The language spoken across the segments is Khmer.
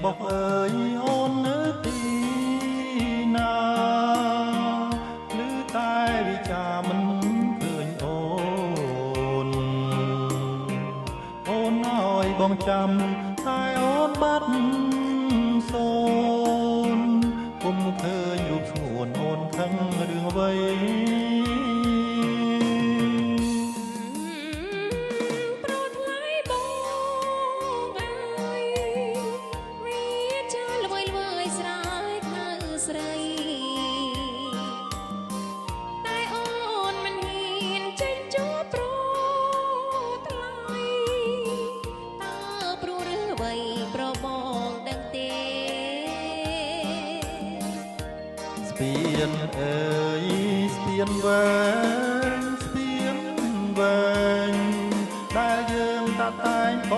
បោះអើយអូននៅទីណាឮតែវិចាមិនឃើញអូនឲ្យបងចាំតែអូនបាត់សូនពុំឃើញរូបស្ងួនអូនខឹងរឿងអ្វីស្ពានអើយស្ពានវែងស្ពានវែងដែលយើងតាតែងក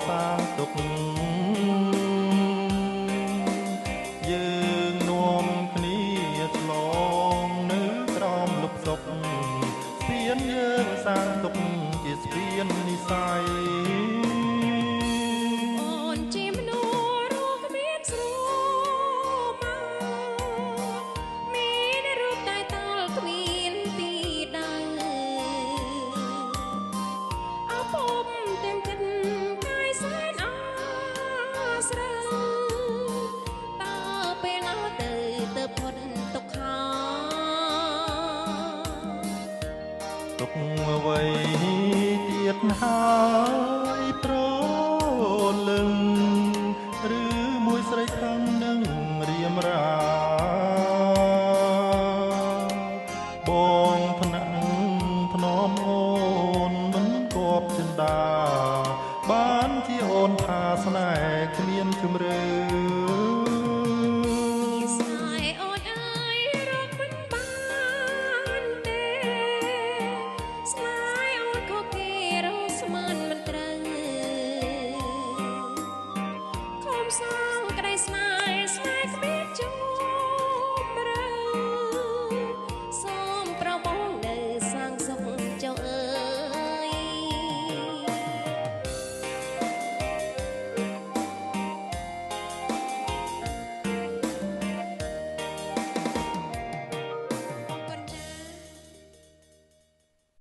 សាងទុកយើងនាំគ្នាឆ្លងនៅក្រោមលុបសុកស្ពានយើងសាងទុកជាស្ពាននិស័យទុកអ្វីទៀតហើយប្រលឹងឬមួយស្រីខឹងនឹងរៀមរាបងថ្នាក់ធ្នមអូនមិនគប់ចិន្តាបានជាអូនថាស្នេហ៍គ្មានជំរឿ